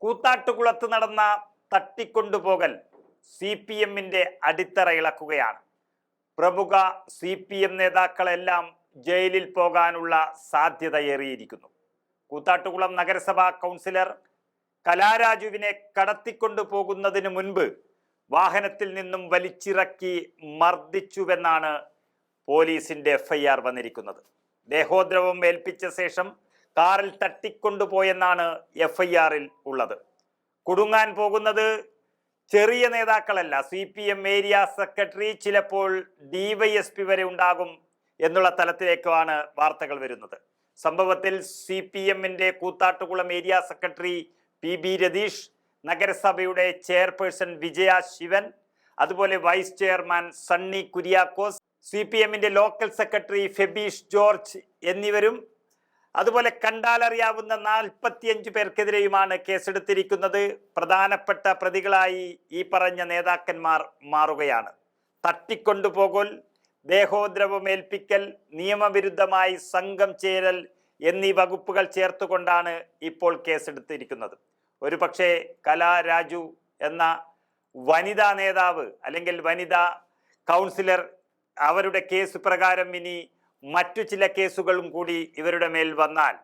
കൂത്താട്ടുകുളത്ത് നടന്ന തട്ടിക്കൊണ്ടുപോകൽ CPM-ന്റെ അടിത്തറ ഇളക്കുകയാണ്. പ്രമുഖ CPM നേതാക്കളെല്ലാം ജയിലിൽ പോകാനുള്ള സാധ്യതയേറിയിരിക്കുന്നു. കൂത്താട്ടുകുളം നഗരസഭാ കൗൺസിലർ കലാരാജുവിനെ കടത്തിക്കൊണ്ടു പോകുന്നതിന് മുൻപ് വാഹനത്തിൽ നിന്നും വലിച്ചിറക്കി മർദ്ദിച്ചുവെന്നാണ് പോലീസിന്റെ FIR വന്നിരിക്കുന്നത്. ദേഹോദ്രവം ഏൽപ്പിച്ച ശേഷം കാറിൽ തട്ടിക്കൊണ്ടുപോയെന്നാണ് FIR-ൽ ഉള്ളത്. കുടുങ്ങാൻ പോകുന്നത് ചെറിയ നേതാക്കളല്ല, CPM ഏരിയ സെക്രട്ടറി, ചിലപ്പോൾ DYSP വരെ ഉണ്ടാകും എന്നുള്ള തലത്തിലേക്കാണ് വാർത്തകൾ വരുന്നത്. സംഭവത്തിൽ CPM-ന്റെ Koothattukulam area secretary PB Ratheesh, നഗരസഭയുടെ ചെയർപേഴ്സൺ വിജയ ശിവൻ, അതുപോലെ വൈസ് ചെയർമാൻ സണ്ണി കുര്യാക്കോസ്, CPM-ന്റെ ലോക്കൽ സെക്രട്ടറി ഫെബീഷ് ജോർജ് എന്നിവരും അതുപോലെ കണ്ടാലറിയാവുന്ന 45 പേർക്കെതിരെയുമാണ് കേസെടുത്തിരിക്കുന്നത്. പ്രധാനപ്പെട്ട പ്രതികളായി ഈ പറഞ്ഞ നേതാക്കന്മാർ മാറുകയാണ്. തട്ടിക്കൊണ്ടുപോകൽ, ദേഹോദ്രവമേൽപ്പിക്കൽ, നിയമവിരുദ്ധമായി സംഘം ചേരൽ എന്നീ വകുപ്പുകൾ ചേർത്തുകൊണ്ടാണ് ഇപ്പോൾ കേസെടുത്തിരിക്കുന്നത്. ഒരുപക്ഷെ കലാരാജു എന്ന വനിതാ നേതാവ് അല്ലെങ്കിൽ വനിതാ കൗൺസിലർ അവരുടെ കേസ് പ്രകാരം ഇനി മറ്റു ചില കേസുകളും കൂടി ഇവരുടെ മേൽ വന്നാൽ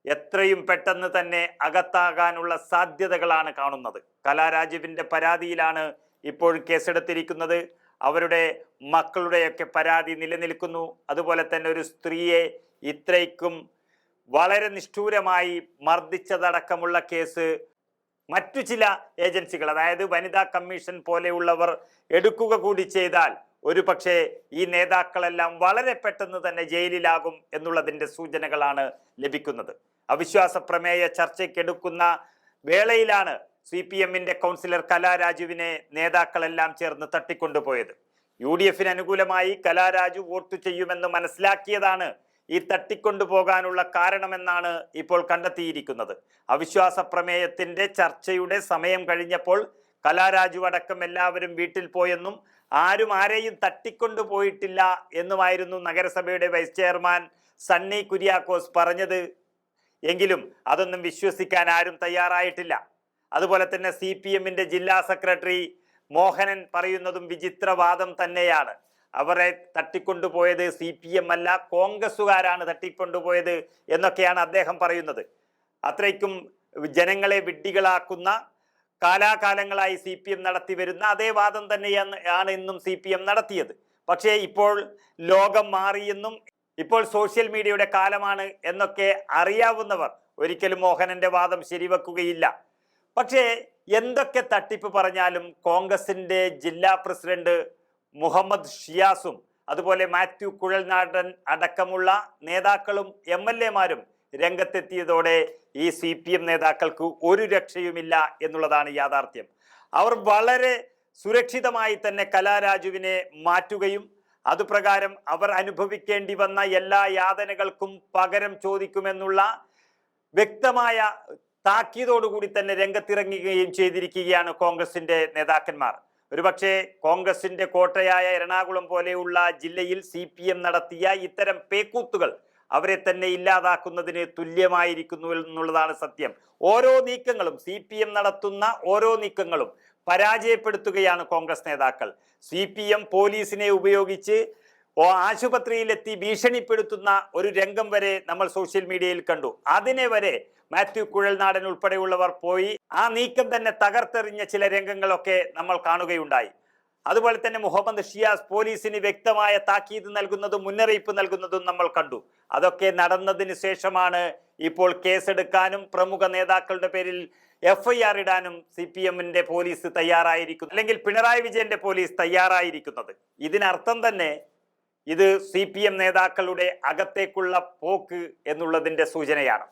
എത്രയും പെട്ടെന്ന് തന്നെ അകത്താകാനുള്ള സാധ്യതകളാണ് കാണുന്നത്. കലാരാജുവിൻ്റെ പരാതിയിലാണ് ഇപ്പോൾ കേസെടുത്തിരിക്കുന്നത്. അവരുടെ മക്കളുടെയൊക്കെ പരാതി നിലനിൽക്കുന്നു. അതുപോലെ തന്നെ ഒരു സ്ത്രീയെ ഇത്രയ്ക്കും വളരെ നിഷ്ഠൂരമായി മർദ്ദിച്ചതടക്കമുള്ള കേസ് മറ്റു ചില ഏജൻസികൾ, അതായത് വനിതാ കമ്മീഷൻ പോലെയുള്ളവർ എടുക്കുക കൂടി ചെയ്താൽ ഒരു പക്ഷേ ഈ നേതാക്കളെല്ലാം വളരെ പെട്ടെന്ന് തന്നെ ജയിലിലാകും എന്നുള്ളതിൻ്റെ സൂചനകളാണ് ലഭിക്കുന്നത്. അവിശ്വാസ പ്രമേയ ചർച്ചയ്ക്കെടുക്കുന്ന വേളയിലാണ് CPM-ന്റെ കൗൺസിലർ കലാരാജുവിനെ നേതാക്കളെല്ലാം ചേർന്ന് തട്ടിക്കൊണ്ടുപോയത്. UDF-ന് അനുകൂലമായി കലാരാജു വോട്ട് ചെയ്യുമെന്ന് മനസ്സിലാക്കിയതാണ് ഈ തട്ടിക്കൊണ്ടുപോകാനുള്ള കാരണമെന്നാണ് ഇപ്പോൾ കണ്ടെത്തിയിരിക്കുന്നത്. അവിശ്വാസ പ്രമേയത്തിന്റെ ചർച്ചയുടെ സമയം കഴിഞ്ഞപ്പോൾ കലാരാജു അടക്കം എല്ലാവരും വീട്ടിൽ പോയെന്നും ആരും ആരെയും തട്ടിക്കൊണ്ടുപോയിട്ടില്ല എന്നുമായിരുന്നു നഗരസഭയുടെ വൈസ് ചെയർമാൻ സണ്ണി കുര്യാക്കോസ് പറഞ്ഞത്. എങ്കിലും അതൊന്നും വിശ്വസിക്കാൻ ആരും തയ്യാറായിട്ടില്ല. അതുപോലെ തന്നെ CPM-ന്റെ ജില്ലാ സെക്രട്ടറി മോഹനൻ പറയുന്നതും വിചിത്രവാദം തന്നെയാണ്. അവരെ തട്ടിക്കൊണ്ടുപോയത് CPM അല്ല, കോൺഗ്രസുകാരാണ് തട്ടിക്കൊണ്ടുപോയത് എന്നൊക്കെയാണ് അദ്ദേഹം പറയുന്നത്. അത്രയ്ക്കും ജനങ്ങളെ വിഡ്ഢികളാക്കുന്ന കാലാകാലങ്ങളായി CPM നടത്തി വരുന്ന അതേ വാദം തന്നെയാണ് ഇന്നും CPM നടത്തിയത്. പക്ഷേ ഇപ്പോൾ ലോകം മാറിയെന്നും ഇപ്പോൾ സോഷ്യൽ മീഡിയയുടെ കാലമാണ് എന്നൊക്കെ അറിയാവുന്നവർ ഒരിക്കലും മോഹനന്റെ വാദം ശരിവെക്കുകയില്ല. പക്ഷേ എന്തൊക്കെ തട്ടിപ്പ് പറഞ്ഞാലും കോൺഗ്രസിന്റെ ജില്ലാ പ്രസിഡന്റ് മുഹമ്മദ് ഷിയാസും അതുപോലെ മാത്യു കുഴൽനാടൻ അടക്കമുള്ള നേതാക്കളും MLA-മാരും രംഗത്തെത്തിയതോടെ ഈ CPM നേതാക്കൾക്ക് ഒരു രക്ഷയുമില്ല എന്നുള്ളതാണ് യാഥാർത്ഥ്യം. അവർ വളരെ സുരക്ഷിതമായി തന്നെ കലാരാജുവിനെ മാറ്റുകയും അതുപ്രകാരം അവർ അനുഭവിക്കേണ്ടി വന്ന എല്ലാ യാതനകൾക്കും പകരം ചോദിക്കുമെന്നുള്ള വ്യക്തമായ താക്കീതോടുകൂടി തന്നെ രംഗത്തിറങ്ങുകയും ചെയ്തിരിക്കുകയാണ് കോൺഗ്രസിന്റെ നേതാക്കന്മാർ. ഒരുപക്ഷെ കോൺഗ്രസിന്റെ കോട്ടയായ എറണാകുളം പോലെയുള്ള ജില്ലയിൽ CPM നടത്തിയ ഇത്തരം പേക്കൂത്തുകൾ അവരെ തന്നെ ഇല്ലാതാക്കുന്നതിന് തുല്യമായിരിക്കുന്നു എന്നുള്ളതാണ് സത്യം. ഓരോ നീക്കങ്ങളും CPM നടത്തുന്ന ഓരോ നീക്കങ്ങളും പരാജയപ്പെടുത്തുകയാണ് കോൺഗ്രസ് നേതാക്കൾ. CPM പോലീസിനെ ഉപയോഗിച്ച് ആശുപത്രിയിലെത്തി ഭീഷണിപ്പെടുത്തുന്ന ഒരു രംഗം വരെ നമ്മൾ സോഷ്യൽ മീഡിയയിൽ കണ്ടു. അതിനെ വരെ മാത്യു കുഴൽനാടൻ ഉൾപ്പെടെയുള്ളവർ പോയി ആ നീക്കം തന്നെ തകർത്തെറിഞ്ഞ ചില രംഗങ്ങളൊക്കെ നമ്മൾ കാണുകയുണ്ടായി. അതുപോലെ തന്നെ മുഹമ്മദ് ഷിയാസ് പോലീസിന് വ്യക്തമായ താക്കീത് നൽകുന്നതും മുന്നറിയിപ്പ് നൽകുന്നതും നമ്മൾ കണ്ടു. അതൊക്കെ നടന്നതിന് ശേഷമാണ് ഇപ്പോൾ കേസെടുക്കാനും പ്രമുഖ നേതാക്കളുടെ പേരിൽ FIR ഇടാനും CPM-ന്റെ പോലീസ് തയ്യാറായിരിക്കുന്നു, അല്ലെങ്കിൽ പിണറായി വിജയന്റെ പോലീസ് തയ്യാറായിരിക്കുന്നത്. ഇതിനർത്ഥം തന്നെ ഇത് CPM നേതാക്കളുടെ അകത്തേക്കുള്ള പോക്ക് എന്നുള്ളതിന്റെ സൂചനയാണ്.